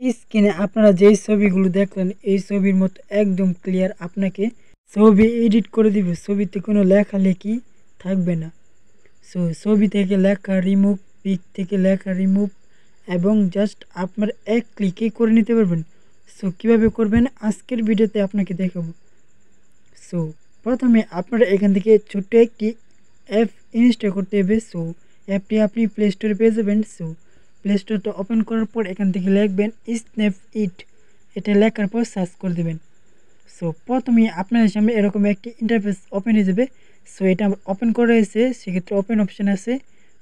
স্ক্রিনে আপনারা যেই ছবিগুলো দেখলেন এই ছবির মতো একদম ক্লিয়ার আপনাকে ছবি এডিট করে দিবে। ছবিতে কোনো লেখালেখি থাকবে না। সো ছবি থেকে লেখা রিমুভ, পিক থেকে লেখা রিমুভ এবং জাস্ট আপনার এক ক্লিকেই করে নিতে পারবেন। সো কীভাবে করবেন আজকের ভিডিওতে আপনাকে দেখাবো। সো প্রথমে আপনারা এখান থেকে ছোট্ট একটি অ্যাপ ইনস্টল করতে হবে। সো অ্যাপটি আপনি প্লে স্টোরে পেয়ে যাবেন। সো প্লে স্টোরটা ওপেন করার পর এখান থেকে লিখবেন স্ন্যাপইট, এটা লেখার পর সার্চ করে দেবেন। সো প্রথমেই আপনাদের সামনে এরকম একটি ইন্টারফেস ওপেন হয়ে যাবে। সো এটা ওপেন করা হয়েছে, সেক্ষেত্রে ওপেন অপশান আছে।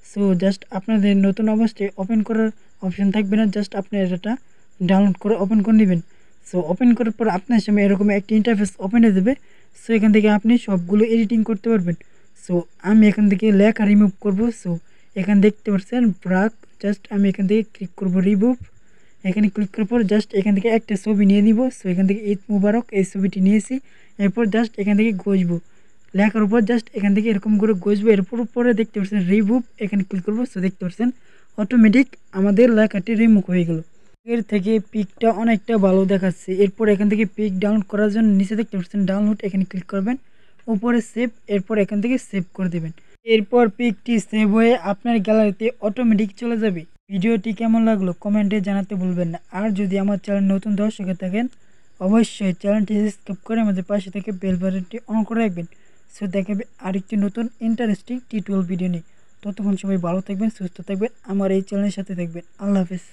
সো জাস্ট আপনাদের নতুন অবস্থায় ওপেন করার অপশান থাকবে না, জাস্ট আপনি এটা ডাউনলোড করে ওপেন করে নেবেন। সো ওপেন করার পর আপনার সামনে এরকম একটি ইন্টারফেস ওপেন হয়ে যাবে। সো এখান থেকে আপনি সবগুলো এডিটিং করতে পারবেন। সো আমি এখান থেকে লেখা রিমুভ করব। সো এখানে দেখতে পাচ্ছেন ব্রাক, জাস্ট আমি এখান থেকে ক্লিক করব রিমুভ। এখানে ক্লিক করার পর জাস্ট এখান থেকে একটা ছবি নিয়ে নিব। সো এখান থেকে ঈদ মুবারক এই ছবিটি নিয়েছি। এরপর জাস্ট এখান থেকে ঘষবো, লেখার উপর জাস্ট এখান থেকে এরকম করে ঘষবো। এরপর উপরে দেখতে পাচ্ছেন রিমুভ, এখানে ক্লিক করবো। সো দেখতে পাচ্ছেন অটোমেটিক আমাদের লেখাটি রিমুভ হয়ে গেল। এর থেকে পিকটা অনেকটা ভালো দেখাচ্ছে। এরপর এখান থেকে পিক ডাউনলোড করার জন্য নিচে দেখতে পাচ্ছেন ডাউনলোড, এখানে ক্লিক করবেন, উপরে সেভ, এরপর এখান থেকে সেভ করে দেবেন। এরপর পিকটি সেভ হয়ে আপনার গ্যালারিতে অটোমেটিক চলে যাবে। ভিডিওটি কেমন লাগলো কমেন্টে জানাতে ভুলবেন না। আর যদি আমার চ্যানেল নতুন দর্শক থাকেন অবশ্যই চ্যানেলটি সাবস্ক্রাইব করে আমাদের পাশে থেকে বেল বাটনটি অন করে রাখবেন। সো দেখাবে আরেকটি নতুন ইন্টারেস্টিং টিউটোরিয়াল ভিডিও নিয়ে। ততক্ষণ সবাই ভালো থাকবেন, সুস্থ থাকবেন, আমার এই চ্যানেলের সাথে থাকবেন। আল্লাহ হাফেজ।